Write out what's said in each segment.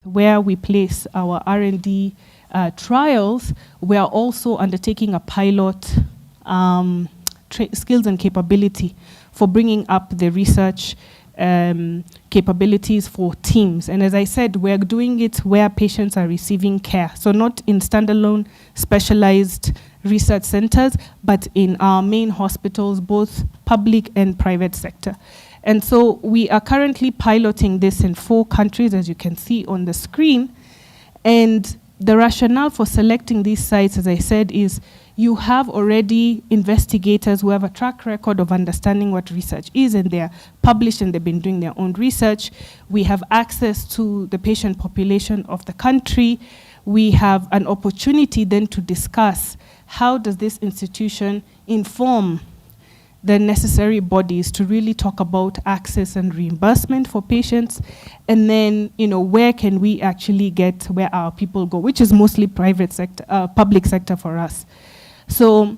where we place our R&D trials, we are also undertaking a pilot skills and capability for bringing up the research capabilities for teams. And as I said, we're doing it where patients are receiving care. So not in standalone specialized research centers, but in our main hospitals, both public and private sector. And so we are currently piloting this in 4 countries, as you can see on the screen. And the rationale for selecting these sites, as I said, is you have already investigators who have a track record of understanding what research is, and they're published and they've been doing their own research. We have access to the patient population of the country. We have an opportunity then to discuss how does this institution inform the necessary bodies to really talk about access and reimbursement for patients, and then, where can we actually get where our people go, which is mostly private sector, public sector for us. So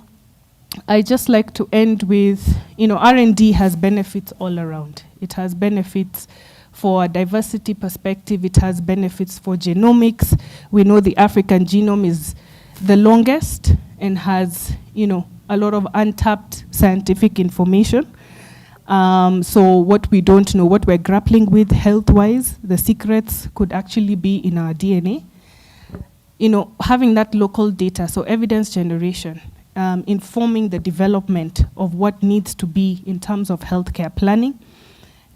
I just like to end with, R&D has benefits all around. It has benefits for a diversity perspective. It has benefits for genomics. We know the African genome is the longest and has, a lot of untapped scientific information. So what we don't know, what we're grappling with health-wise, the secrets could actually be in our DNA. Having that local data, so evidence generation, informing the development of what needs to be in terms of healthcare planning.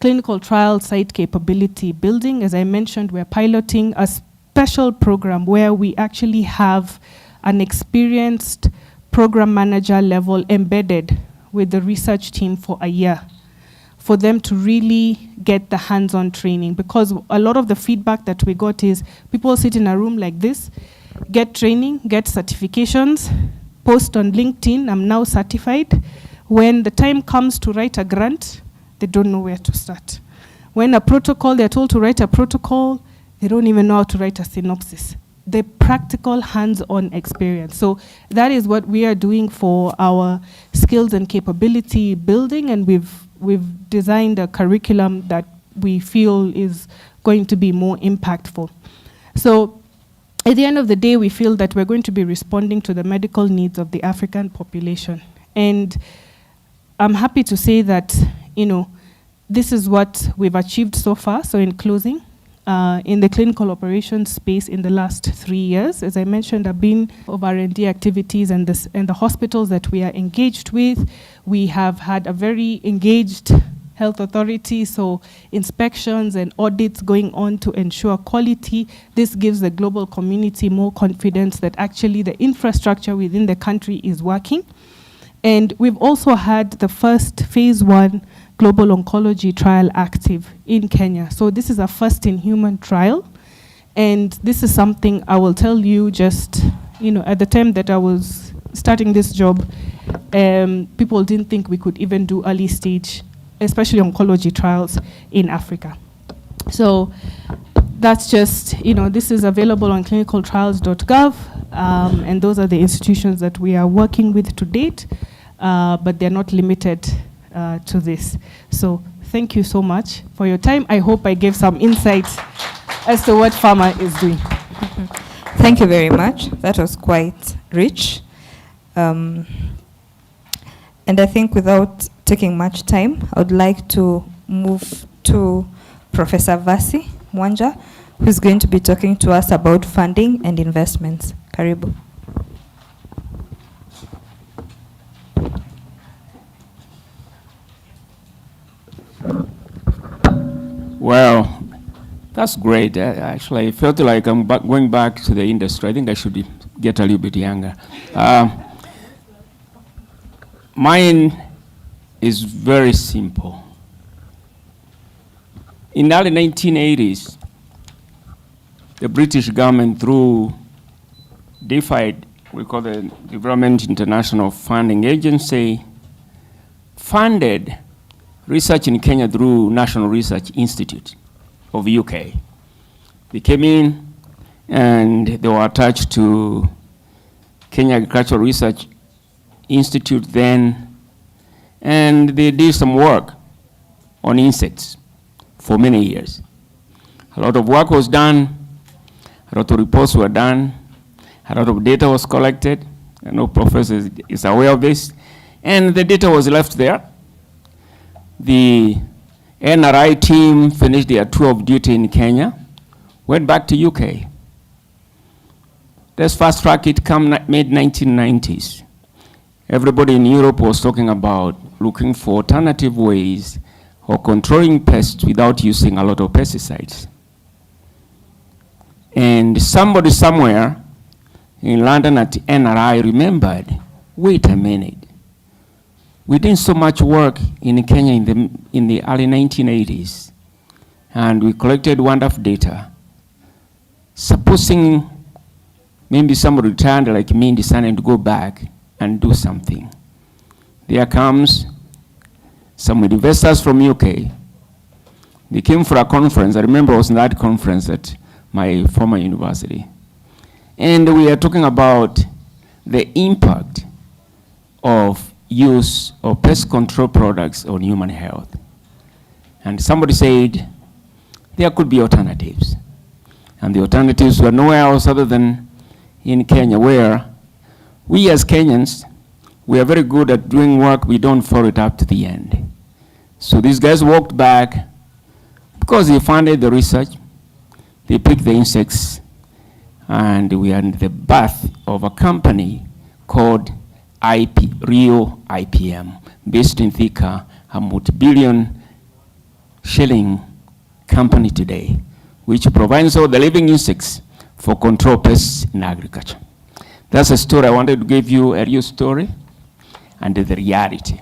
Clinical trial site capability building. As I mentioned, we're piloting a special program where we actually have an experienced program manager level embedded with the research team for a year for them to really get the hands-on training, because a lot of the feedback that we got is people sit in a room like this, get training, get certifications, post on LinkedIn, I'm now certified. When the time comes to write a grant, they don't know where to start. When a protocol, they're told to write a protocol, they don't even know how to write a synopsis. The practical hands-on experience. So that is what we are doing for our skills and capability building, and we've designed a curriculum that we feel is going to be more impactful. So at the end of the day, we feel that we're going to be responding to the medical needs of the African population. And I'm happy to say that, this is what we've achieved so far. So in closing, in the clinical operations space in the last 3 years. As I mentioned, I've been of R&D activities and the hospitals that we are engaged with. We have had a very engaged health authority, so inspections and audits going on to ensure quality. This gives the global community more confidence that actually the infrastructure within the country is working. And we've also had the first phase 1 global oncology trial active in Kenya. So this is a first in human trial. And this is something I will tell you just, at the time that I was starting this job, people didn't think we could even do early stage, especially oncology trials in Africa. So that's just, this is available on clinicaltrials.gov, and those are the institutions that we are working with to date, but they're not limited to this. So thank you so much for your time. I hope I gave some insights as to what pharma is doing. Thank you very much. That was quite rich. And I think without taking much time, I would like to move to Professor Vasi Mwanja, who's going to be talking to us about funding and investments. Karibu. Well, that's great. Actually, I felt like I'm going back to the industry. I think I should get a little bit younger. Mine is very simple. In the early 1980s, the British government, through DFID, we call the Development International Funding Agency, funded research in Kenya through National Research Institute of UK. They came in and they were attached to Kenya Agricultural Research Institute then, and they did some work on insects for many years. A lot of work was done, A lot of reports were done. A lot of data was collected. I know Professor is aware of this. And the data was left there. The NRI team finished their tour of duty in Kenya, went back to UK. Let's fast track it, come mid-1990s. Everybody in Europe was talking about looking for alternative ways of controlling pests without using a lot of pesticides. And somebody somewhere in London at NRI remembered, wait a minute. We did so much work in Kenya in the early 1980s, and we collected wonderful data. Supposing maybe somebody returned like me and decided to go back and do something. There comes some investors from UK. They came for a conference. I remember I was in that conference at my former university. And we are talking about the impact of use of pest control products on human health. And somebody said there could be alternatives. And the alternatives were nowhere else other than in Kenya, where we as Kenyans, we are very good at doing work, we don't follow it up to the end. So these guys walked back because they funded the research, they picked the insects, and we are in the birth of a company called Rio IPM, based in Thika, a multi-billion shilling company today, which provides all the living insects for control pests in agriculture. That's a story I wanted to give you, a real story, and the reality.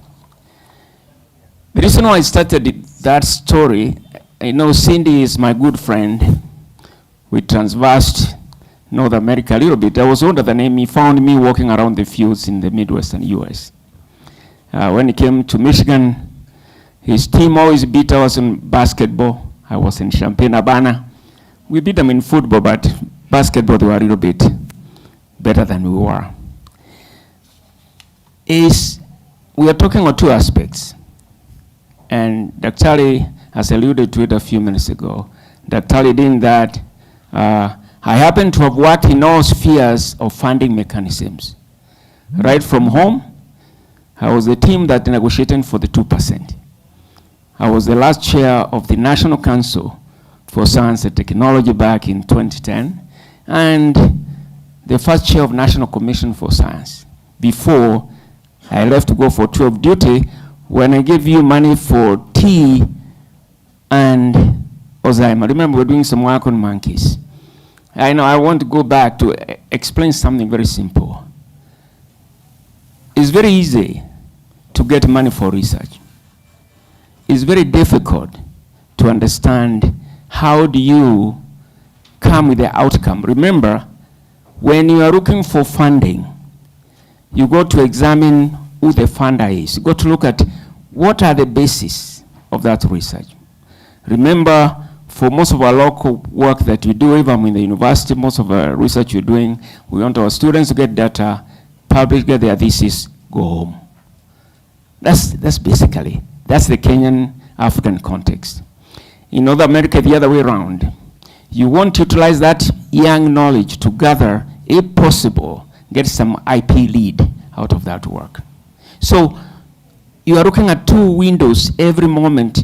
The reason why I started that story, I know Cindy is my good friend. We transversed North America a little bit. I was older than him. He found me walking around the fields in the Midwestern US. When he came to Michigan, his team always beat us in basketball. I was in Champaign-Urbana. We beat them in football, but basketball, they were a little bit better than we were. We are talking about two aspects. And Dr. Ali has alluded to it a few minutes ago. Dr. Ali did that. I happen to have worked in all spheres of funding mechanisms. Right from home, I was the team that negotiated for the 2%. I was the last chair of the National Council for Science and Technology back in 2010, and the first chair of National Commission for Science before I left to go for tour of duty, when I gave you money for tea and Alzheimer. I remember we were doing some work on monkeys. I know I want to go back to explain something very simple. It's very easy to get money for research. It's very difficult to understand how do you come with the outcome. Remember, when you are looking for funding, you go to examine who the funder is. You go to look at what are the basis of that research. Remember, for most of our local work that we do, even in the university, most of our research we're doing, we want our students to get data, publish, get their thesis, go home. That's basically, that's the Kenyan African context. In North America, the other way around. You want to utilize that young knowledge to gather, if possible, get some IP lead out of that work. So you are looking at two windows every moment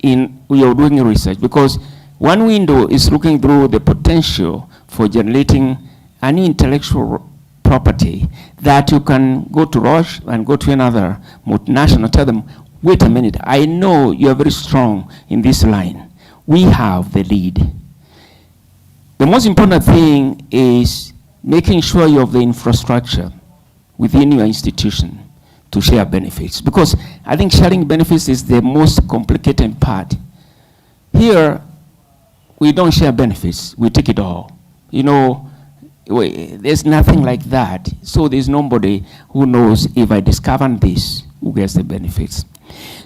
in you're doing research, because one window is looking through the potential for generating an intellectual property that you can go to Roche and go to another multinational, tell them, wait a minute, I know you are very strong in this line. We have the lead. The most important thing is making sure you have the infrastructure within your institution to share benefits, because I think sharing benefits is the most complicated part. Here, we don't share benefits, we take it all. You know, there's nothing like that. So there's nobody who knows if I discover this, who gets the benefits.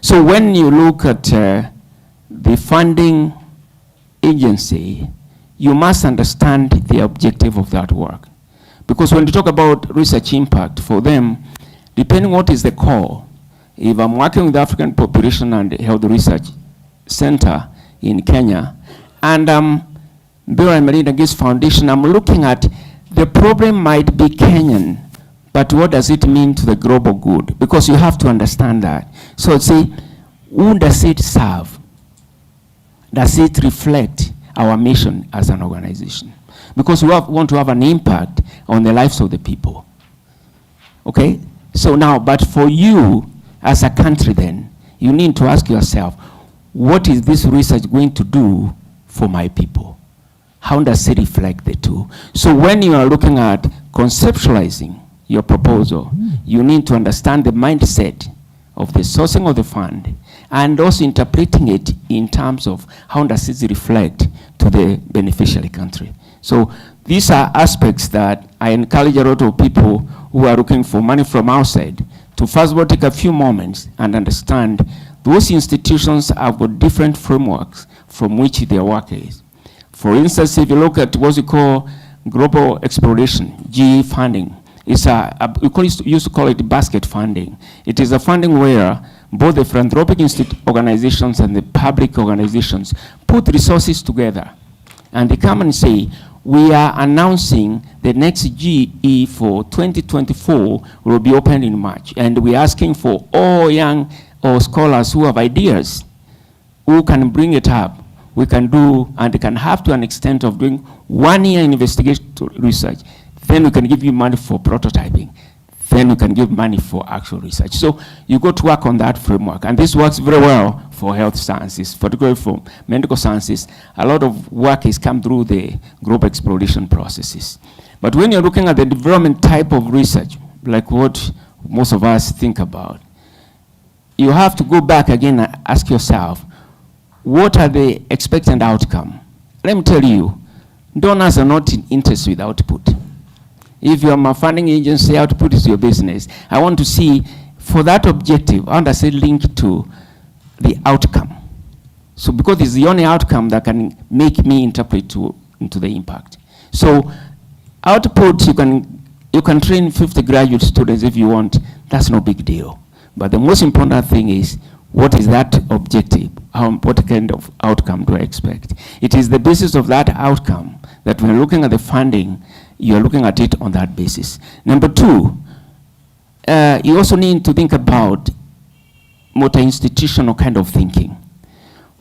So when you look at the funding agency, you must understand the objective of that work. Because when you talk about research impact for them, depending what is the call, if I'm working with the African Population and Health Research Center in Kenya, and Bill and Melinda Gates Foundation, I'm looking at the problem might be Kenyan, but what does it mean to the global good? Because you have to understand that. So see, who does it serve? Does it reflect our mission as an organization? Because we want to have an impact on the lives of the people. Okay? So now, but for you as a country then, you need to ask yourself, what is this research going to do for my people? How does it reflect the two? So when you are looking at conceptualizing your proposal, you need to understand the mindset of the sourcing of the fund and also interpreting it in terms of how does it reflect to the beneficiary country. So these are aspects that I encourage a lot of people who are looking for money from outside to first of all take a few moments and understand those institutions have got different frameworks from which their work is. For instance, if you look at what we call global exploration, GE funding, it's we used to call it basket funding. It is a funding where both the philanthropic organizations and the public organizations put resources together. And they come and say, we are announcing the next GE for 2024 will be opened in March. And we're asking for all young or scholars who have ideas, who can bring it up. We can do, and they can have to an extent of doing 1 year investigation research. Then we can give you money for prototyping. Then we can give money for actual research. So you go to work on that framework. And this works very well for health sciences, particularly for medical sciences. A lot of work is come through the global exploration processes. But when you're looking at the development type of research, like what most of us think about, you have to go back again and ask yourself, what are the expected outcome? Let me tell you, donors are not interested with output. If you are a funding agency, output is your business. I want to see, for that objective, how does it link to the outcome? So because it's the only outcome that can make me interpret into the impact. So output, you can train 50 graduate students if you want. That's no big deal. But the most important thing is, what is that objective? What kind of outcome do I expect? It is the basis of that outcome that when looking at the funding, you're looking at it on that basis. Number two, you also need to think about multi-institutional kind of thinking.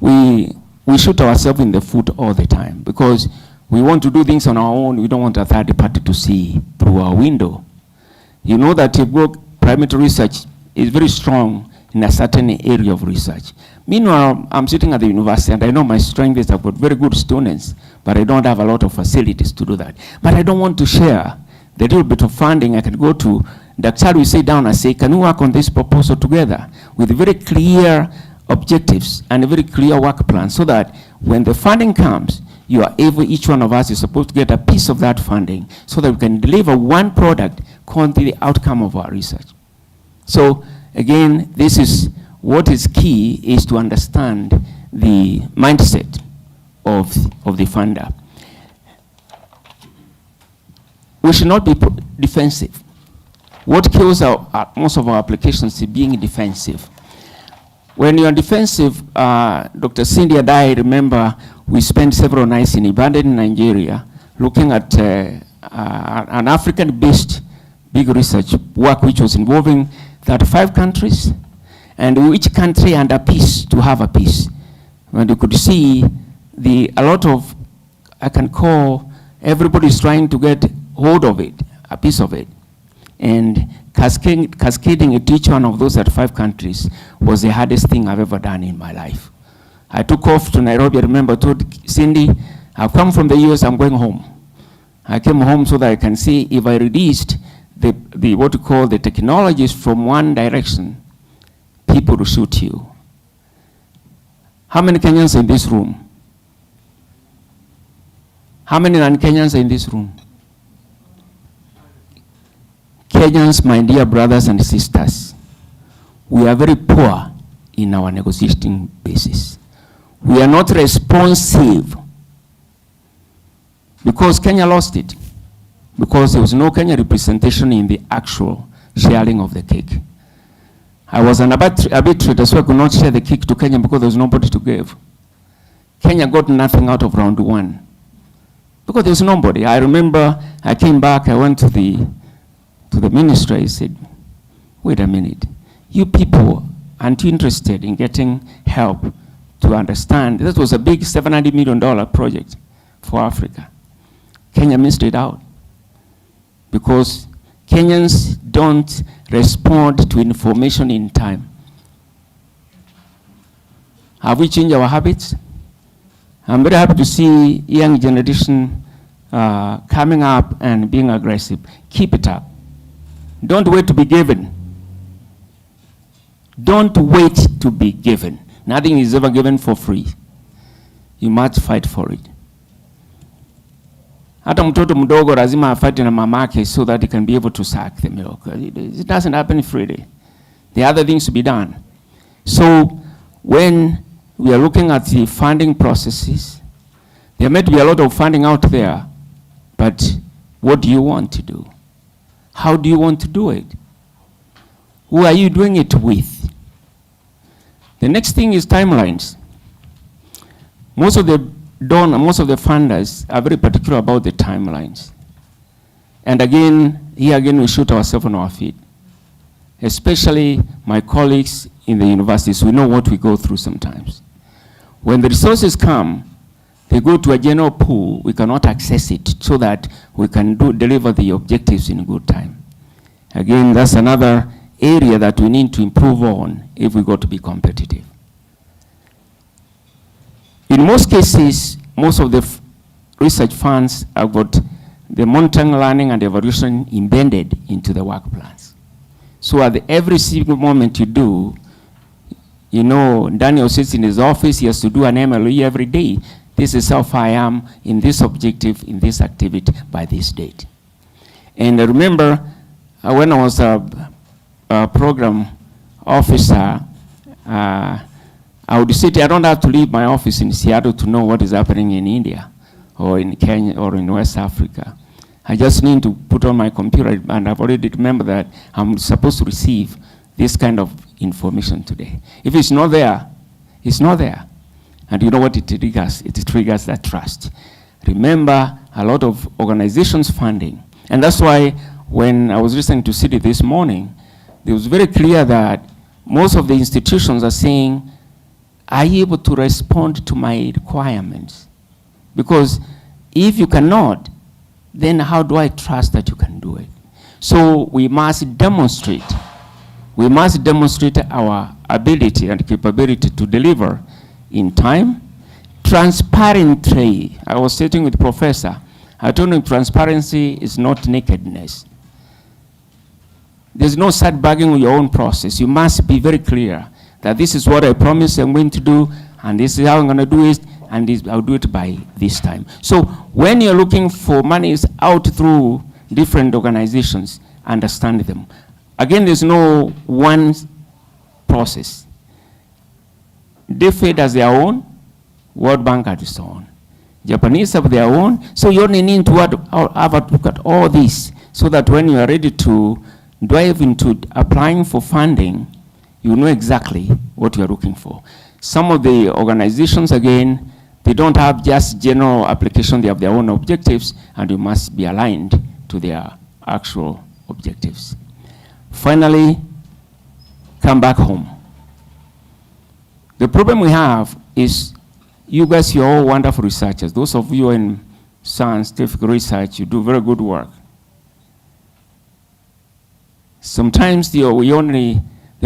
We shoot ourselves in the foot all the time because we want to do things on our own. We don't want a third party to see through our window. You know that your primary research is very strong in a certain area of research. Meanwhile, I'm sitting at the university and I know my strength is I've got very good students, but I don't have a lot of facilities to do that. But I don't want to share the little bit of funding. I can go to Dr. We sit down and say, can we work on this proposal together with very clear objectives and a very clear work plan so that when the funding comes, you are able, each one of us is supposed to get a piece of that funding so that we can deliver one product according to the outcome of our research. So again, this is what is key is to understand the mindset of the funder. We should not be defensive. What kills most of our applications is being defensive. When you are defensive, Dr. Cindy and I remember we spent several nights in Ibadan, Nigeria, looking at an African-based big research work which was involving 35 countries, and each country had a piece to have a piece. And you could see a lot of, I can call, everybody's trying to get hold of it, a piece of it. And cascading at each one of those 35 countries was the hardest thing I've ever done in my life. I took off to Nairobi, I remember, told Cindy, I've come from the US, I'm going home. I came home so that I can see if I released the what you call the technologies from one direction, people will shoot you. How many Kenyans are in this room? How many non-Kenyans are in this room? Kenyans, my dear brothers and sisters, we are very poor in our negotiating basis. We are not responsive because Kenya lost it, because there was no Kenya representation in the actual sharing of the cake. I was an arbitrator, so I could not share the cake to Kenya because there was nobody to give. Kenya got nothing out of round one. Because there was nobody. I remember I came back, I went to the minister, I said, wait a minute, you people aren't you interested in getting help to understand? That was a big $700 million project for Africa. Kenya missed it out because Kenyans don't respond to information in time. Have we changed our habits? I'm very happy to see young generation coming up and being aggressive. Keep it up. Don't wait to be given. Don't wait to be given. Nothing is ever given for free. You must fight for it. Hata mtoto mdogo lazima afight na mamake so that he can be able to suck the milk. It doesn't happen freely. There are other things to be done. So when we are looking at the funding processes, there may be a lot of funding out there, but what do you want to do? How do you want to do it? Who are you doing it with? The next thing is timelines. Most of the funders are very particular about the timelines. And again, here again, we shoot ourselves on our feet. Especially my colleagues in the universities, we know what we go through sometimes. When the resources come, they go to a general pool, we cannot access it so that we can deliver the objectives in good time. Again, that's another area that we need to improve on if we got to be competitive. In most cases, most of the research funds have got the monitoring, learning, and evaluation embedded into the work plans. So at every single moment you do, you know, Daniel sits in his office, he has to do an MLE every day. This is how far I am in this objective, in this activity by this date. And I remember when I was a program officer, I would say I don't have to leave my office in Seattle to know what is happening in India or in Kenya or in West Africa. I just need to put on my computer, and I've already remembered that I'm supposed to receive this kind of information today. If it's not there, it's not there. And you know what it triggers? It triggers that trust. Remember, a lot of organizations funding. And that's why when I was listening to Citi this morning, it was very clear that most of the institutions are saying, are you able to respond to my requirements? Because if you cannot, then how do I trust that you can do it? So we must demonstrate our ability and capability to deliver in time, transparently. I was sitting with the professor. I told him transparency is not nakedness. There's no sandbagging with your own process. You must be very clear that this is what I promised I'm going to do, and this is how I'm going to do it, and I'll do it by this time. So when you're looking for monies out through different organizations, understand them. Again, there's no one process. DFID has their own, World Bank has its own. Japanese have their own, so you only need to have a look at all this so that when you are ready to dive into applying for funding, you know exactly what you are looking for. Some of the organizations, again, they don't have just general application, they have their own objectives, and you must be aligned to their actual objectives. Finally, come back home. The problem we have is you guys, you're all wonderful researchers. Those of you in scientific research, you do very good work. Sometimes the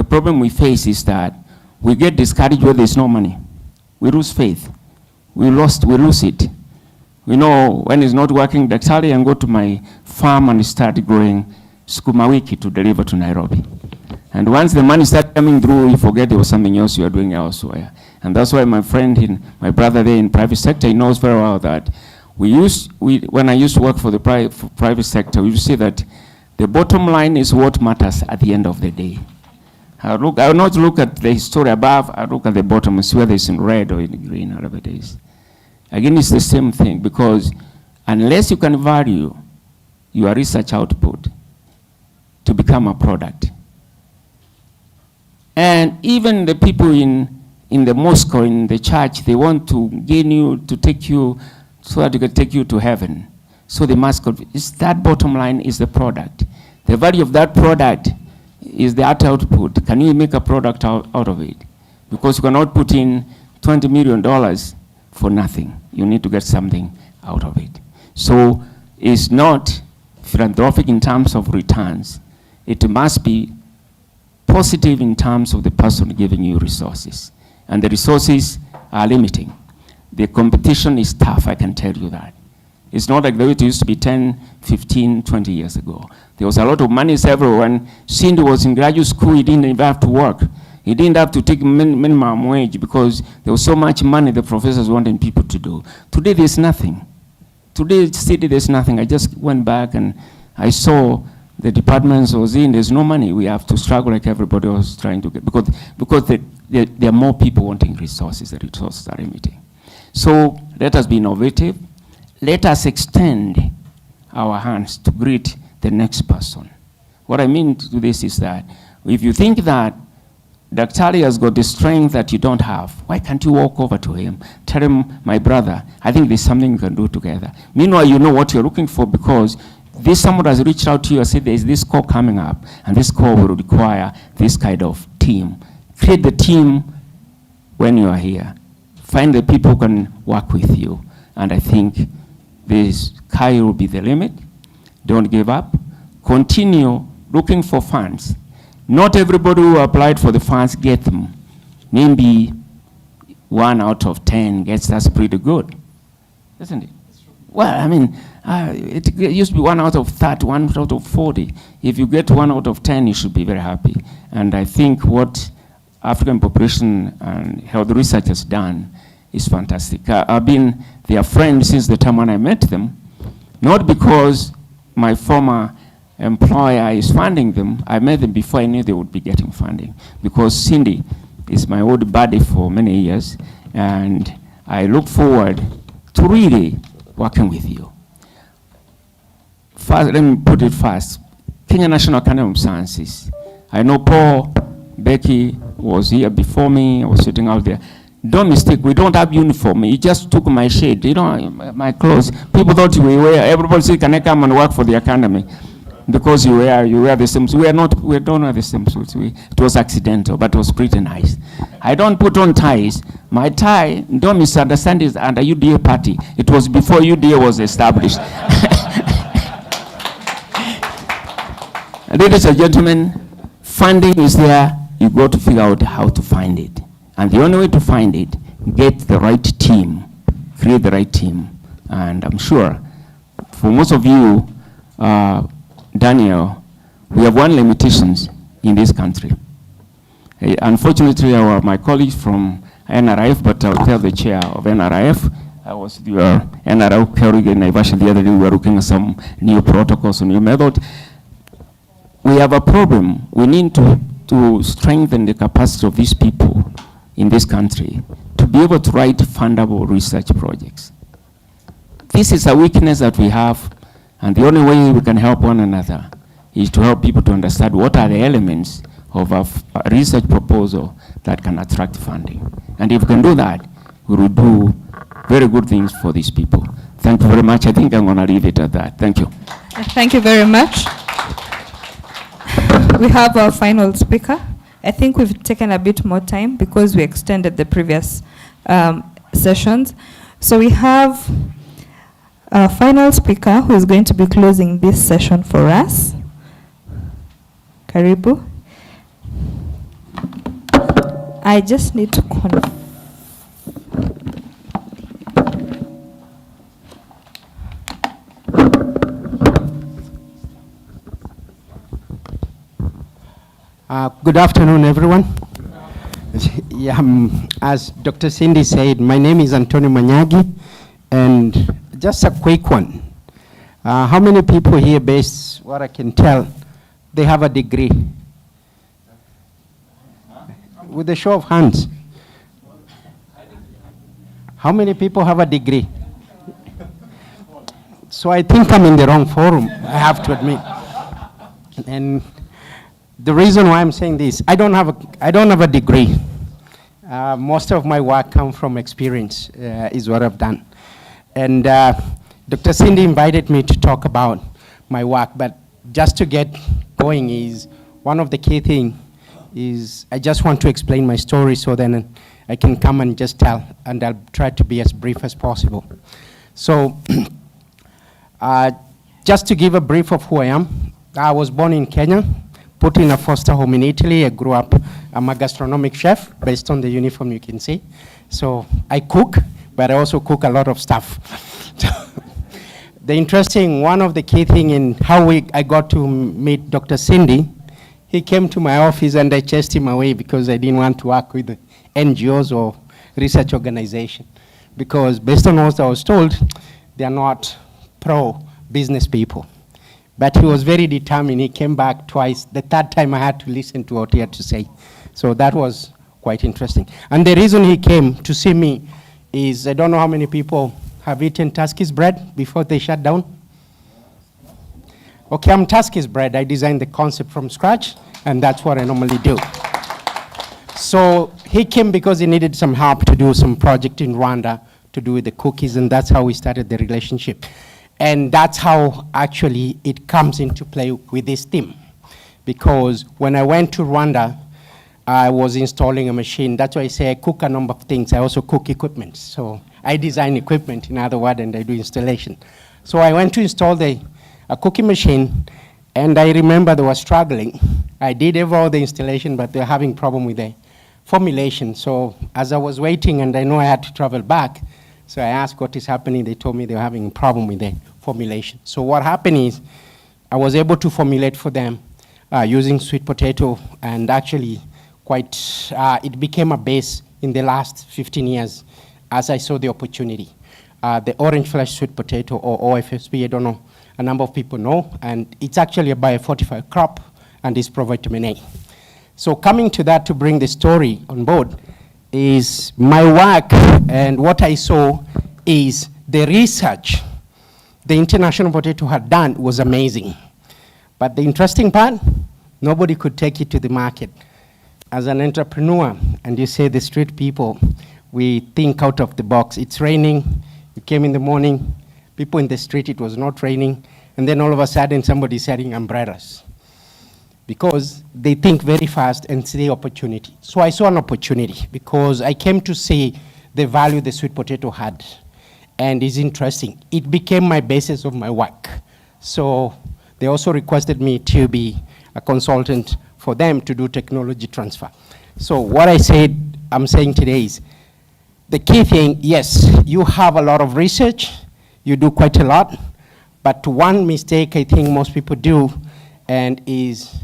problem we face is that we get discouraged where there's no money. We lose faith. We lose it. We know when it's not working, daktari, and go to my farm and start growing sukuma wiki to deliver to Nairobi. And once the money starts coming through, you forget there was something else you are doing elsewhere. And that's why my brother there in private sector, he knows very well that when I used to work for the private sector, we used to say that the bottom line is what matters at the end of the day. I will not look at the story above, I look at the bottom and see whether it's in red or in green, whatever it is. Again, it's the same thing, because unless you can value your research output to become a product, and even the people in the mosque or in the church, they want to gain you, to take you so that it can take you to heaven. So they must, it's that bottom line is the product. The value of that product is the output. Can you make a product out of it? Because you cannot put in $20 million for nothing. You need to get something out of it. So it's not philanthropic in terms of returns. It must be positive in terms of the person giving you resources. And the resources are limiting. The competition is tough, I can tell you that. It's not like the way it used to be 10, 15, 20 years ago. There was a lot of money everywhere. When Cindy was in graduate school, he didn't even have to work. He didn't have to take minimum wage because there was so much money the professors wanted people to do. Today, there's nothing. Today, city, there's nothing. I just went back and I saw the departments I was in, there's no money. We have to struggle like everybody else trying to get, because there are more people wanting resources. The resources are limiting. So let us be innovative. Let us extend our hands to greet the next person. What I mean to this is that if you think that Dr. has got the strength that you don't have, why can't you walk over to him, tell him, my brother, I think there's something we can do together. Meanwhile, you know what you're looking for because this someone has reached out to you and said there's this call coming up, and this call will require this kind of team. Create the team when you are here. Find the people who can work with you. And I think the sky will be the limit. Don't give up. Continue looking for funds. Not everybody who applied for the funds get them. Maybe 1 out of 10 gets, that's pretty good, isn't it? Well, I mean, it used to be 1 out of 30, 1 out of 40. If you get 1 out of 10, you should be very happy. And I think what African Population and Health Research has done is fantastic. I've been their friend since the time when I met them, not because my former employer is funding them. I met them before I knew they would be getting funding, because Cindy is my old buddy for many years, and I look forward to really working with you. First, let me put it first. Kenya National Academy of Sciences. I know Paul, Becky was here before me. I was sitting out there. Don't mistake, we don't have uniform. He just took my shade, you know, my clothes. People thought we were, everybody said, can I come and work for the academy? Because you wear the same suit. We don't wear the same suits. It was accidental, but it was pretty nice. I don't put on ties. My tie, don't misunderstand, is under UDA party. It was before UDA was established. Ladies and gentlemen, funding is there. You got to figure out how to find it. And the only way to find it, get the right team, create the right team. And I'm sure for most of you, Daniel, we have one limitations in this country. Unfortunately, my colleagues from NRIF, but I'll tell the chair of NRIF, I was your NRIF colleague in Naivasha the other day. We were looking at some new protocols and new methods. We have a problem. We need to strengthen the capacity of these people in this country to be able to write fundable research projects. This is a weakness that we have, and the only way we can help one another is to help people to understand what are the elements of a research proposal that can attract funding. And if we can do that, we will do very good things for these people. Thank you very much. I think I'm going to leave it at that. Thank you. Thank you very much. We have our final speaker. I think we've taken a bit more time because we extended the previous sessions. So we have our final speaker who is going to be closing this session for us. Karibu. I just need to confirm. Good afternoon, everyone. Yeah, as Dr. Cindy said, my name is Antonio Manyagi, and just a quick one. How many people here, based what I can tell, they have a degree? With a show of hands. How many people have a degree? So I think I'm in the wrong forum, I have to admit. And the reason why I'm saying this, I don't have a degree. Most of my work comes from experience, is what I've done. And Dr. Cindy invited me to talk about my work, but just to get going is one of the key things is I just want to explain my story so then I can come and just tell, and I'll try to be as brief as possible. So just to give a brief of who I am, I was born in Kenya, put in a foster home in Italy. I grew up, I'm a gastronomic chef based on the uniform you can see. So I cook, but I also cook a lot of stuff. One of the key thing in how I got to meet Dr. Cindy, he came to my office and I chased him away because I didn't want to work with the NGOs or research organization. Because based on what I was told, they are not pro-business people. But he was very determined. He came back twice. The third time I had to listen to what he had to say. So that was quite interesting. And the reason he came to see me is, I don't know how many people have eaten Tusky's bread before they shut down. Okay, I'm Tusky's bread. I designed the concept from scratch, and that's what I normally do. So he came because he needed some help to do some project in Rwanda to do with the cookies, and that's how we started the relationship. And that's how actually it comes into play with this team. Because when I went to Rwanda, I was installing a machine. That's why I say I cook a number of things. I also cook equipment. So I design equipment, in other words, and I do installation. So I went to install a cooking machine, and I remember they were struggling. I did all the installation, but they're having problem with the formulation. So as I was waiting, and I know I had to travel back, so I asked what is happening. They told me they were having a problem with the formulation. So what happened is I was able to formulate for them using sweet potato, and actually it became a base in the last 15 years as I saw the opportunity. The orange flesh sweet potato, or OFSP, I don't know, a number of people know, and it's actually a biofortified crop, and it's provitamin A. So coming to that, to bring the story on board, is my work, and what I saw is the research the International Potato had done was amazing. But the interesting part, nobody could take it to the market. As an entrepreneur, and you say the street people, we think out of the box. It's raining, you came in the morning, people in the street, it was not raining, and then all of a sudden somebody's selling umbrellas. Because they think very fast and see the opportunity. So I saw an opportunity because I came to see the value the sweet potato had. And it's interesting. It became my basis of my work. So they also requested me to be a consultant for them to do technology transfer. So what I'm saying today is, the key thing, yes, you have a lot of research, you do quite a lot, but one mistake I think most people do, and is,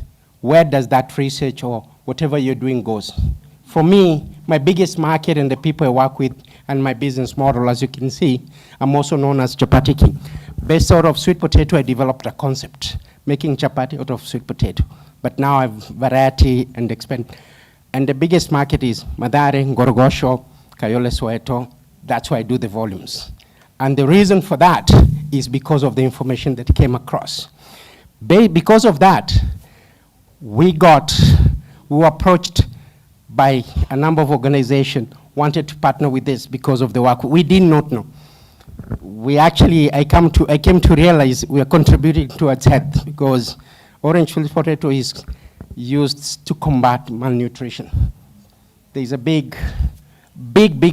where does that research or whatever you're doing goes? For me, my biggest market and the people I work with and my business model, as you can see, I'm also known as Chapati King. Based out of sweet potato, I developed a concept, making chapati out of sweet potato. But now I have variety and expand. And the biggest market is Mathare, Ngorogosho, Kayole, Soweto. That's why I do the volumes. And the reason for that is because of the information that came across. Because of that, we were approached by a number of organizations wanted to partner with this because of the work. We did not know. I came to realize we are contributing towards health because orange sweet potato is used to combat malnutrition. There's a big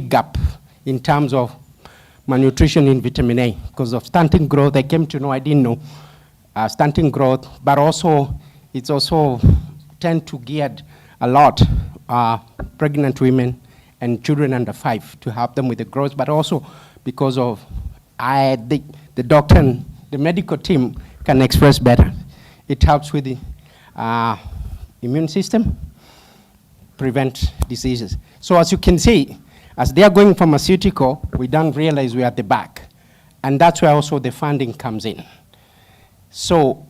gap in terms of malnutrition in vitamin A because of stunting growth. I came to know, I didn't know, stunting growth, but also it's also tend to geared a lot pregnant women and children under 5 to help them with the growth, but also because of the doctor and the medical team can express better. It helps with the immune system, prevent diseases. So as you can see, as they are going pharmaceutical, we don't realize we are at the back. And that's where also the funding comes in. So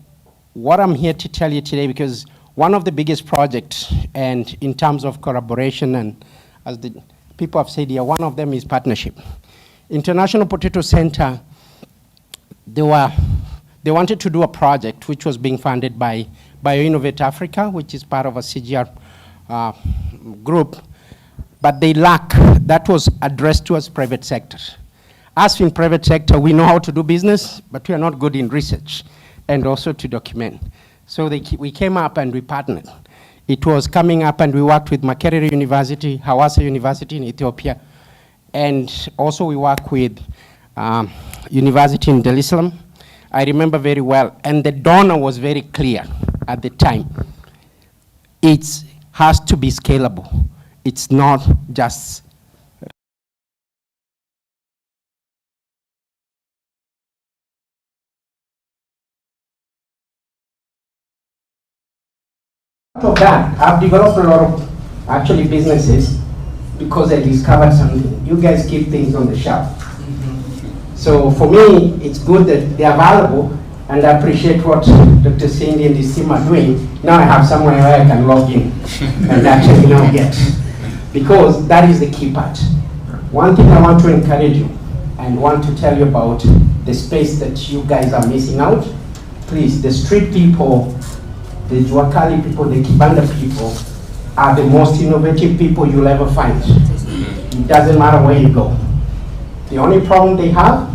what I'm here to tell you today, because one of the biggest projects, and in terms of collaboration, and as the people have said here, one of them is partnership. International Potato Center, they wanted to do a project which was being funded by BioInnovate Africa, which is part of a CGR group, but they lack, that was addressed towards private sector. us in private sector, we know how to do business, but we are not good in research and also to document. So we came up and we partnered. It was coming up and we worked with Makerere University, Hawassa University in Ethiopia, and also we work with University in Dar es Salaam. I remember very well, and the donor was very clear at the time. It has to be scalable. It's not just of that, I've developed a lot of actually businesses because I discovered something. You guys keep things on the shelf. So for me, it's good that they're available, and I appreciate what Dr. Cindy and his team are doing. Now I have somewhere where I can log in and actually get. Because that is the key part. One thing I want to encourage you and want to tell you about the space that you guys are missing out. Please, the street people, the Juakali people, the Kibanda people are the most innovative people you'll ever find. It doesn't matter where you go. The only problem they have,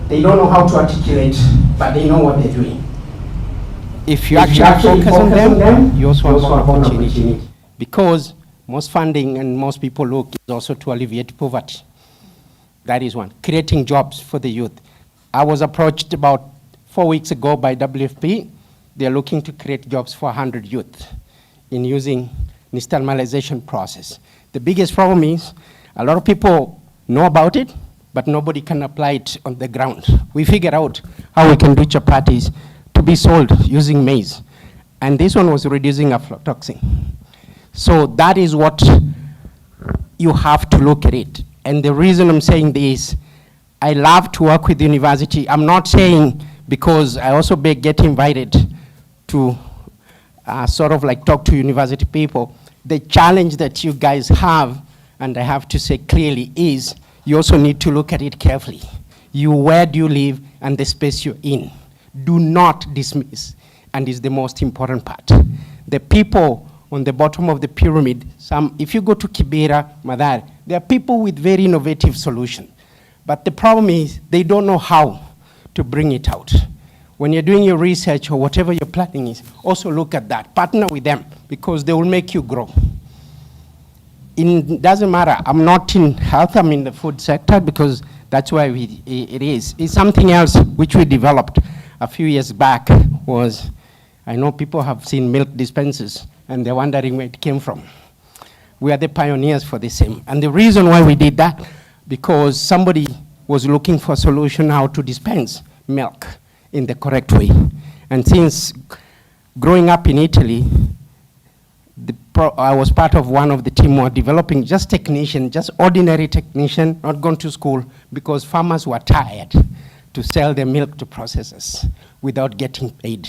they don't know how to articulate, but they know what they're doing. If you actually focus on them, you also have an opportunity. Because most funding and most people look is also to alleviate poverty. That is one. Creating jobs for the youth. I was approached about 4 weeks ago by WFP. They're looking to create jobs for 100 youth in using nystagmalization process. The biggest problem is a lot of people know about it, but nobody can apply it on the ground. We figured out how we can do chapatis to be sold using maize. And this one was reducing aflatoxin. So that is what you have to look at it. And the reason I'm saying this, I love to work with the university. I'm not saying because I also get invited to sort of like talk to university people. The challenge that you guys have, and I have to say clearly, is you also need to look at it carefully. Where do you live and the space you're in. Do not dismiss, and is the most important part. The people on the bottom of the pyramid, if you go to Kibera, Madar, there are people with very innovative solutions. But the problem is they don't know how to bring it out. When you're doing your research or whatever your planning is, also look at that. Partner with them because they will make you grow. It doesn't matter. I'm not in health, I'm in the food sector because that's where it is. It's something else which we developed a few years back was, I know people have seen milk dispensers and they're wondering where it came from. We are the pioneers for the same. And the reason why we did that, because somebody was looking for a solution how to dispense milk in the correct way. And since growing up in Italy, I was part of one of the team who were developing just technician, just ordinary technician, not gone to school, because farmers were tired to sell their milk to processors without getting paid.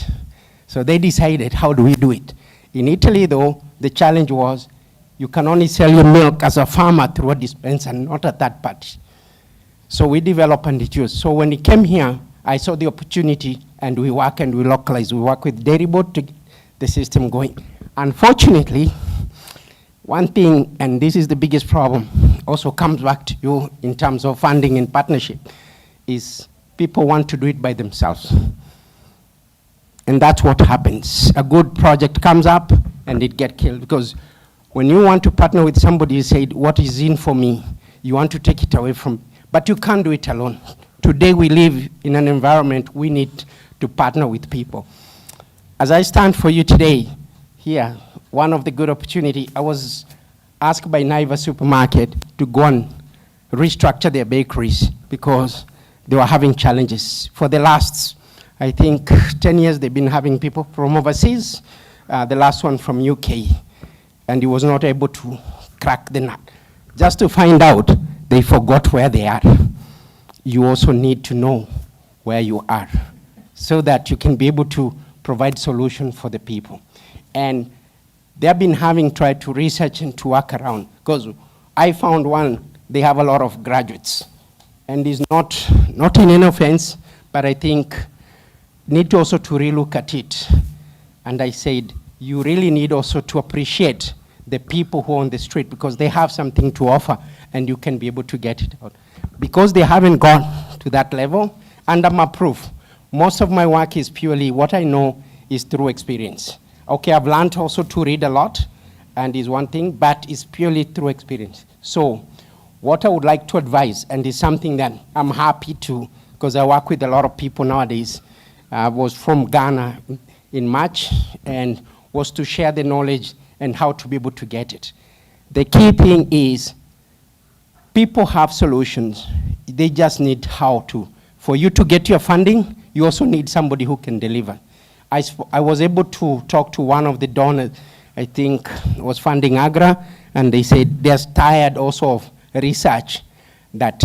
So they decided, how do we do it? In Italy, though, the challenge was you can only sell your milk as a farmer through a dispenser, not a third party. So we developed and it used. So when it came here, I saw the opportunity and we work and we localize. We work with Dairy Board to get the system going. Unfortunately, one thing, and this is the biggest problem, also comes back to you in terms of funding and partnership, is people want to do it by themselves. And that's what happens. A good project comes up and it gets killed because when you want to partner with somebody, you say, what is in for me? You want to take it away from, but you can't do it alone. Today we live in an environment we need to partner with people. As I stand for you today, here, one of the good opportunity, I was asked by Naiva Supermarket to go and restructure their bakeries because they were having challenges. For the last, I think, 10 years, they've been having people from overseas, the last one from UK, and he was not able to crack the nut. Just to find out, they forgot where they are. You also need to know where you are so that you can be able to provide solution for the people. And they've been tried to research and to work around, because I found one, they have a lot of graduates. And it's not in any offense, but I think need also to relook at it. And I said, you really need also to appreciate the people who are on the street because they have something to offer and you can be able to get it out. because they haven't gone to that level, and I'm approved. Most of my work is purely what I know is through experience. Okay, I've learned also to read a lot, and is one thing, but it's purely through experience. So what I would like to advise, and is something that I'm happy to, because I work with a lot of people nowadays. I was from Ghana in March, and was to share the knowledge and how to be able to get it. The key thing is people have solutions. They just need how to. For you to get your funding, you also need somebody who can deliver. I was able to talk to one of the donors, I think was funding Agra, and they said they're tired also of research that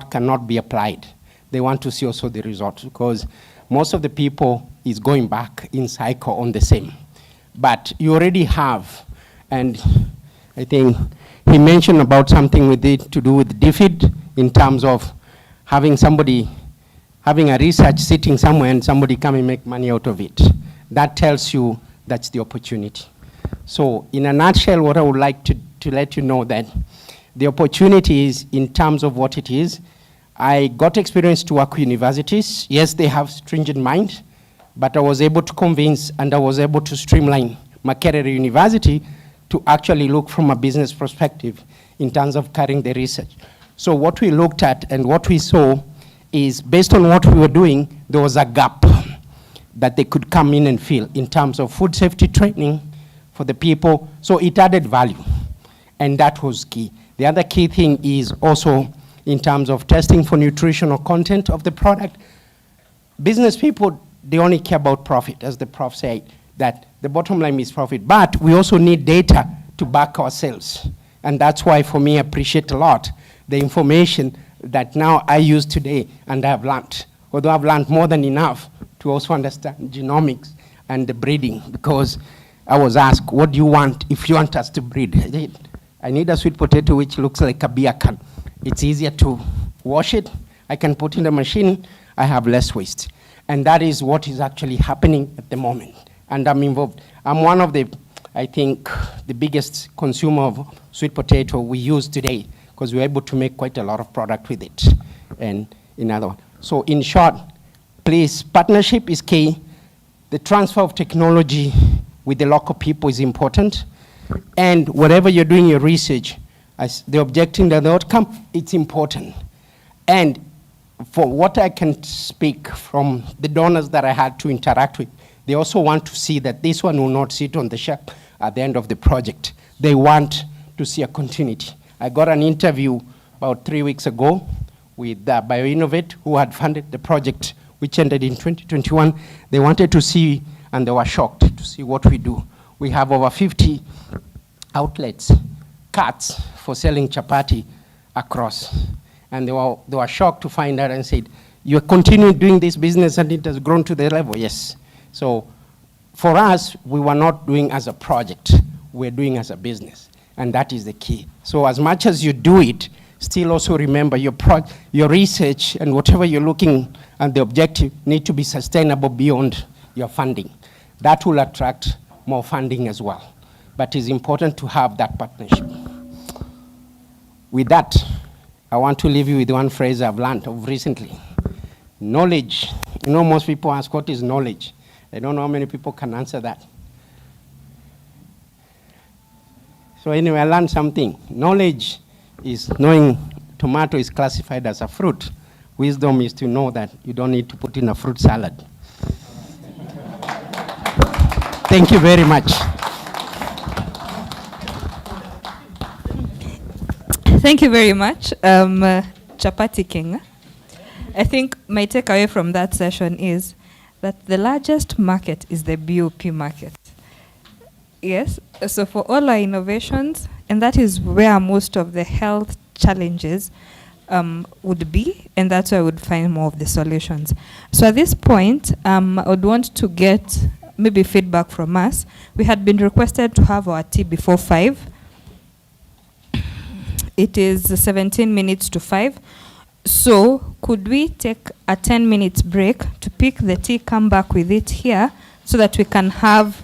cannot be applied. They want to see also the results, because most of the people is going back in cycle on the same. But you already have, and I think he mentioned about something with it to do with DFID in terms of having a research sitting somewhere and somebody come and make money out of it. That tells you that's the opportunity. So in a nutshell, what I would like to let you know that the opportunity is in terms of what it is. I got experience to work with universities. Yes, they have stringent mind, but I was able to convince and I was able to streamline Makerere University to actually look from a business perspective in terms of carrying the research. So what we looked at and what we saw is based on what we were doing, there was a gap that they could come in and fill in terms of food safety training for the people. So it added value, and that was key. The other key thing is also in terms of testing for nutritional content of the product. Business people, they only care about profit, as the prof said, that the bottom line is profit. But we also need data to back ourselves. And that's why, for me, I appreciate a lot the information that now I use today and I've learned. Although I've learned more than enough to also understand genomics and the breeding, because I was asked, what do you want if you want us to breed? I said, I need a sweet potato which looks like a beer can. It's easier to wash it. I can put in the machine. I have less waste. And that is what is actually happening at the moment. And I'm involved. I'm one of the, I think, the biggest consumer of sweet potato we use today, because we're able to make quite a lot of product with it. And in other words. So in short, please, partnership is key. The transfer of technology with the local people is important. And whatever you're doing your research, as the objective and the outcome, it's important. And for what I can speak from the donors that I had to interact with, they also want to see that this one will not sit on the shelf at the end of the project. They want to see a continuity. I got an interview about 3 weeks ago with BioInnovate, who had funded the project, which ended in 2021. They wanted to see, and they were shocked to see what we do. We have over 50 outlets, carts for selling chapati across. And they were shocked to find out and said, you're continuing doing this business and it has grown to the level. Yes. So for us, we were not doing as a project, we're doing as a business. And that is the key. So as much as you do it, still also remember your research and whatever you're looking at, the objective need to be sustainable beyond your funding. That will attract more funding as well. But it's important to have that partnership. With that, I want to leave you with one phrase I've learned of recently. Knowledge. You know, most people ask, what is knowledge? I don't know how many people can answer that. So anyway, I learned something. Knowledge is knowing tomato is classified as a fruit. Wisdom is to know that you don't need to put in a fruit salad. Thank you very much. Thank you very much, Chapati King. I think my takeaway from that session is that the largest market is the BOP market. Yes, so for all our innovations, and that is where most of the health challenges would be, and that's where I would find more of the solutions. So at this point, I would want to get maybe feedback from us. We had been requested to have our tea before 5. It is 17 minutes to 5. So could we take a 10 minutes break to pick the tea, come back with it here, so that we can have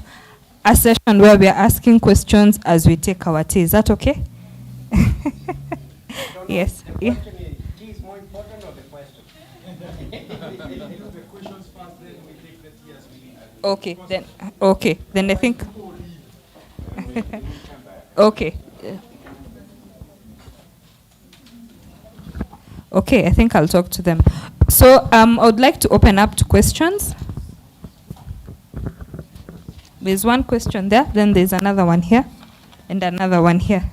a session where we are asking questions as we take our tea. Is that okay? Yes. Yeah. key is more important or the question? The questions first, then we take the yes, we need. Okay, then I think. Okay. Okay, I think I'll talk to them. So I would like to open up to questions. There's one question there, then there's another one here, and another one here.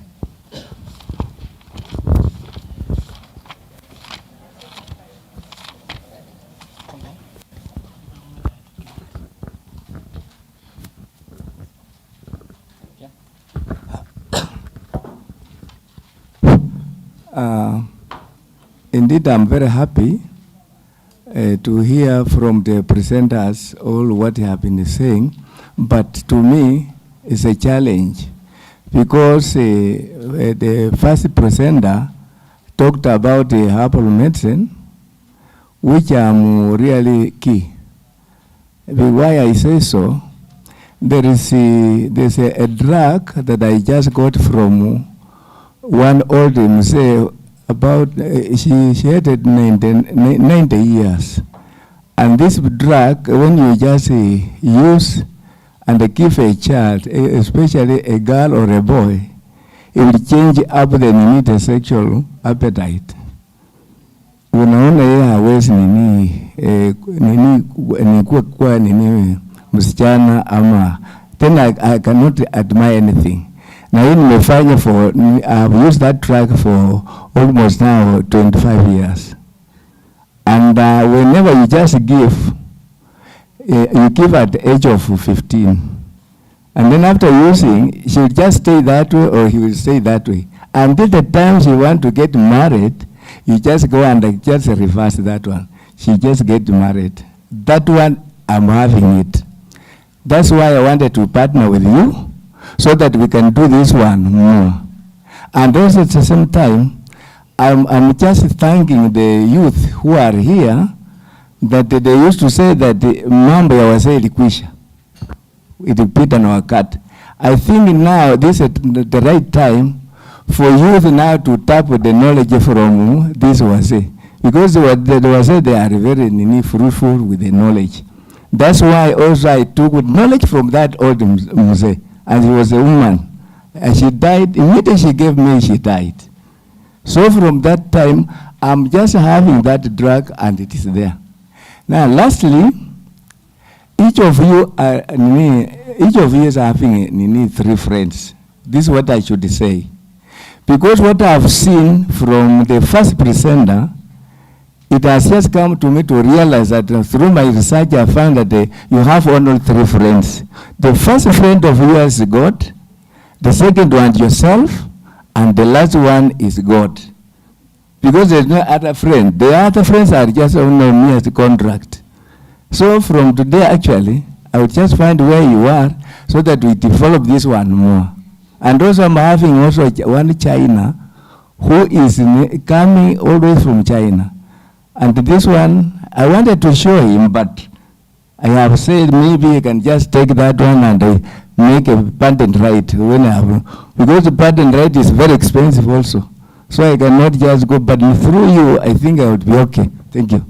Indeed, I'm very happy to hear from the presenters all what they have been saying, but to me, it's a challenge because the first presenter talked about the herbal medicine, which are really key. Why I say so, there's a drug that I just got from one old museum about, she had 90 years. And this drug, when you just use and give a child, especially a girl or a boy, it will change up the sexual appetite. Unaona yeye hawezi msichana ama, then I cannot admire anything. Now I've used that drug for almost now 25 years. And whenever you just give, you give at the age of 15. And then after using, she will just stay that way or he will stay that way. Until the time she wants to get married, you just go and just reverse that one. She just get married. That one, I'm having it. That's why I wanted to partner with you, so that we can do this one more. And also at the same time, I'm just thanking the youth who are here, that they used to say that mambo ya wazee ilikwisha, ilipita na wakati. I think now this is the right time for youth now to tap the knowledge from this wazee, because the wazee, they are very fruitful with the knowledge. That's why also I took knowledge from that old mzee. And she was a woman. And she died, immediately she gave me, she died. So from that time, I'm just having that drug and it is there. Now lastly, each of you is having 3 friends. This is what I should say. Because what I've seen from the first presenter, it has just come to me to realize that through my research, I found that you have only 3 friends. The first friend of yours is God, the second one yourself, and the last one is God. Because there's no other friend. The other friends are just only me as a contract. So from today, actually, I will just find where you are so that we develop this one more. And also I'm having also one China who is coming all the way from China. And this one, I wanted to show him, but I have said maybe I can just take that one and make a patent right when I have, because the patent right is very expensive also. So I cannot just go, but through you, I think I would be okay. Thank you.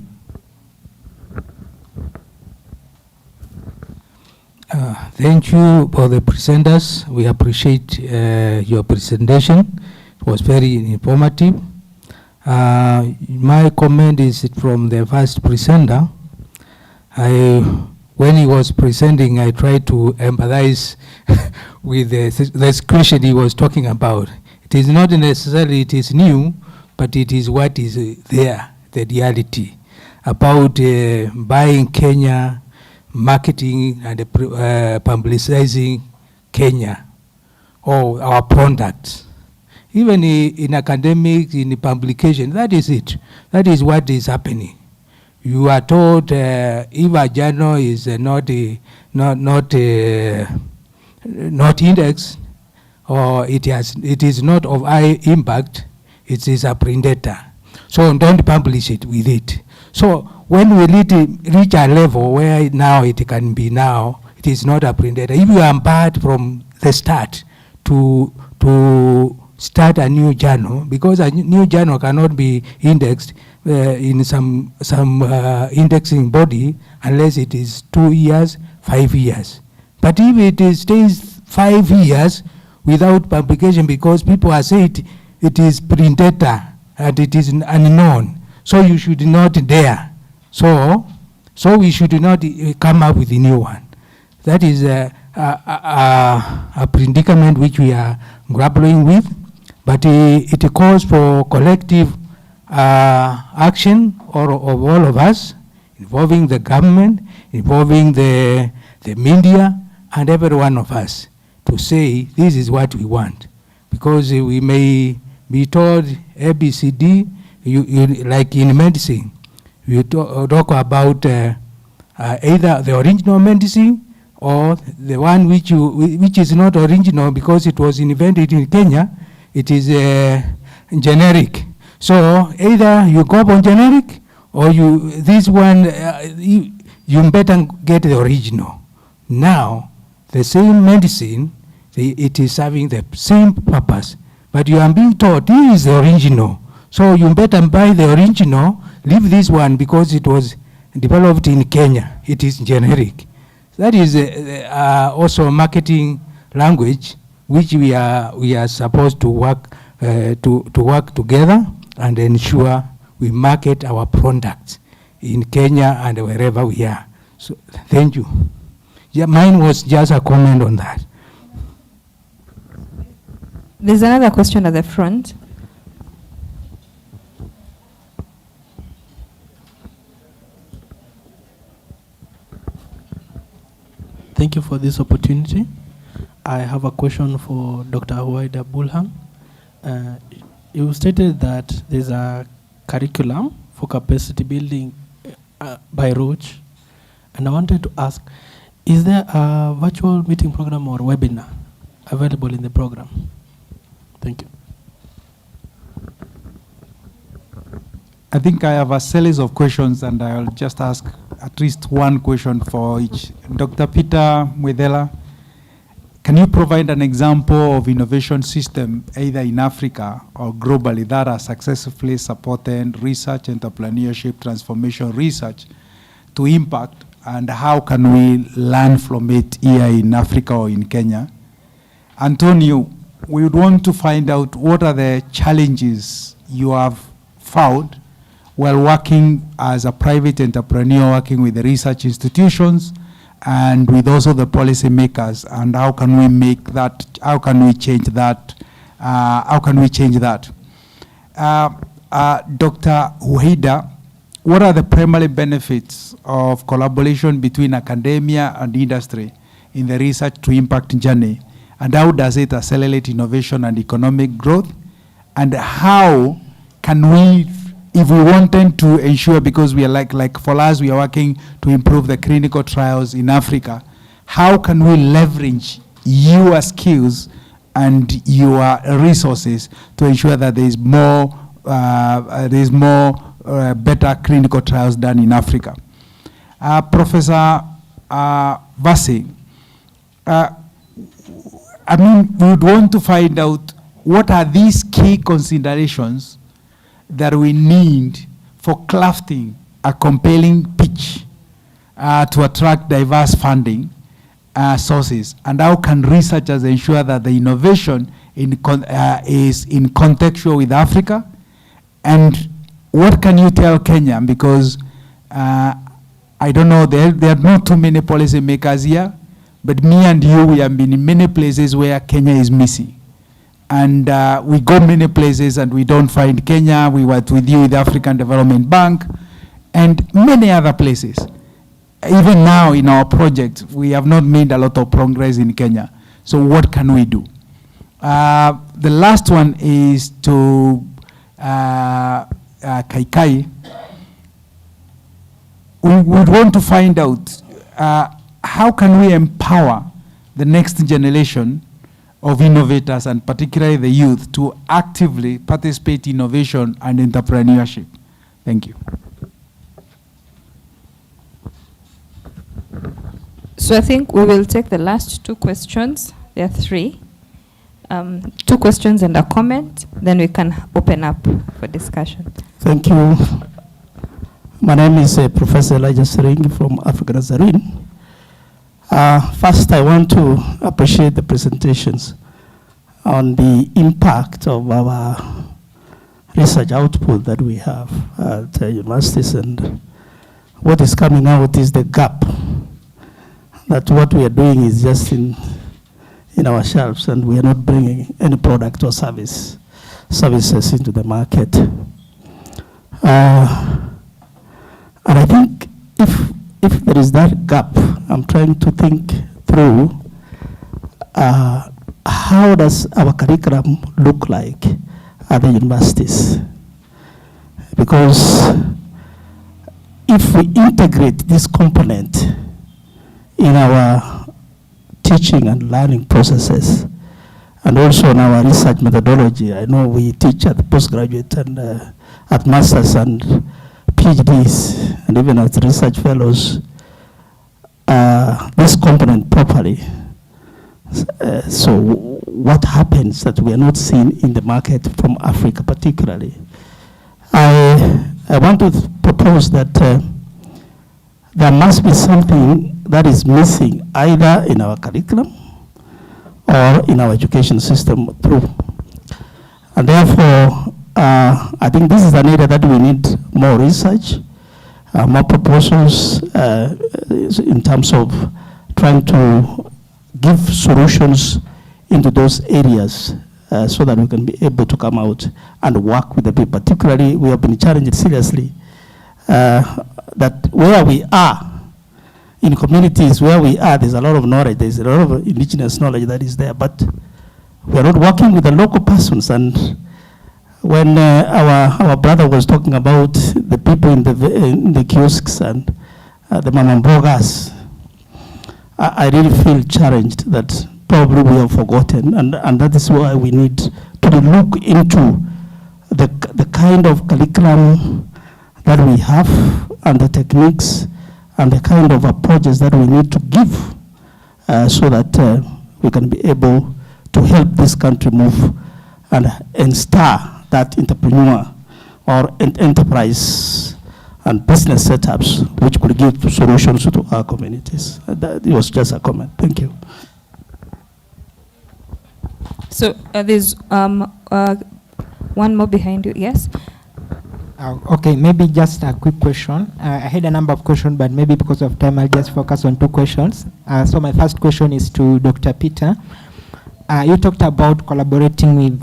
Thank you for the presenters. We appreciate your presentation. It was very informative. My comment is from the first presenter. When he was presenting, I tried to empathize with the question he was talking about. It is not necessarily it is new, but it is what is there, the reality about buying Kenya, marketing and publicizing Kenya or our products. Even in academics, in publication, that is it. That is what is happening. You are told if a journal is not indexed, or it is not of high impact, it is a predator. So don't publish it with it. So when we reach a level where now it can be now, it is not a predator. If you are bad from the start to start a new journal, because a new journal cannot be indexed in some indexing body unless it is 2 years, 5 years. But if it stays 5 years without publication, because people are saying it is printed and it is unknown, so you should not dare. So we should not come up with a new one. That is a predicament which we are grappling with, but it calls for collective action of all of us, involving the government, involving the media, and every one of us, to say this is what we want. Because we may be told ABCD, like in medicine, you talk about either the original medicine or the one which is not original because it was invented in Kenya. It is generic. So either you go on generic or you better get the original. Now the same medicine, it is serving the same purpose, but you are being taught this is the original. So you better buy the original, leave this one because it was developed in Kenya. It is generic. That is also marketing language, which we are supposed to work together and ensure we market our products in Kenya and wherever we are. So thank you. Yeah, mine was just a comment on that. There's another question at the front. Thank you for this opportunity. I have a question for Dr. Huwaida Bulham. You stated that there's a curriculum for capacity building by Roche, and I wanted to ask, is there a virtual meeting program or webinar available in the program? Thank you. I think I have a series of questions, and I'll just ask at least one question for each. Dr. Peter Mwedela, can you provide an example of innovation system, either in Africa or globally, that has successfully supported research, entrepreneurship, transformation research to impact, and how can we learn from it here in Africa or in Kenya? Antonio, we would want to find out what are the challenges you have found while working as a private entrepreneur, working with the research institutions and with also the policy makers, and how can we make that, how can we change that, Dr. Huwaida, what are the primary benefits of collaboration between academia and industry in the research to impact journey, and how does it accelerate innovation and economic growth? And how can we, if we wanted to ensure, because we are like for us, we are working to improve the clinical trials in Africa, how can we leverage your skills and your resources to ensure that there is more better clinical trials done in Africa? Professor Vasi, I mean, we would want to find out what are these key considerations that we need for crafting a compelling pitch to attract diverse funding sources, and how can researchers ensure that the innovation is in contextual with Africa? And what can you tell Kenya? Because I don't know, there are not too many policy makers here, but me and you, we have been in many places where Kenya is missing. And we go many places and we don't find Kenya. We worked with you with the African Development Bank and many other places. Even now in our project, we have not made a lot of progress in Kenya. So what can we do? The last one is to Kaikai. We would want to find out how can we empower the next generation of innovators, and particularly the youth, to actively participate in innovation and entrepreneurship. Thank you. So I think we will take the last two questions. There are three. 2 questions and a comment, then we can open up for discussion. Thank you. My name is Professor Elijah Sering from Aphrc Nazarene. First, I want to appreciate the presentations on the impact of our research output that we have at universities, and what is coming out is the gap, that what we are doing is just in our shelves, and we are not bringing any product or services into the market. And I think if there is that gap, I'm trying to think through how does our curriculum look like at the universities? Because if we integrate this component in our teaching and learning processes, and also in our research methodology, I know we teach at the postgraduate and at masters and PhDs, and even as research fellows, this component properly. So what happens that we are not seeing in the market from Africa particularly? I want to propose that there must be something that is missing either in our curriculum or in our education system through. And therefore, I think this is an area that we need more research, more proposals in terms of trying to give solutions into those areas so that we can be able to come out and work with the people. Particularly, we have been challenged seriously that where we are, in communities where we are, there's a lot of knowledge, there's a lot of indigenous knowledge that is there, but we are not working with the local persons. And when our brother was talking about the people in the kiosks and the mamambogas, I really feel challenged that probably we have forgotten, and that is why we need to look into the kind of curriculum that we have and the techniques and the kind of approaches that we need to give so that we can be able to help this country move and start that entrepreneur or enterprise and business setups which could give solutions to our communities. That was just a comment. Thank you. So there's one more behind you. Yes? Okay, maybe just a quick question. I had a number of questions, but maybe because of time, I'll just focus on 2 questions. So my first question is to Dr. Peter. You talked about collaborating with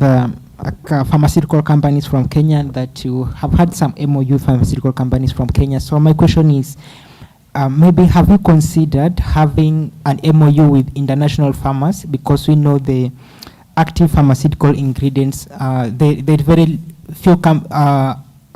pharmaceutical companies from Kenya, and that you have had some MOU pharmaceutical companies from Kenya. So my question is, maybe have you considered having an MOU with international farmers? Because we know the active pharmaceutical ingredients, there are very few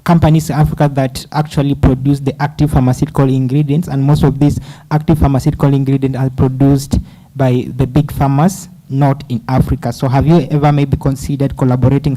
companies in Africa that actually produce the active pharmaceutical ingredients, and most of these active pharmaceutical ingredients are produced by the big farmers, not in Africa. So have you ever maybe considered collaborating?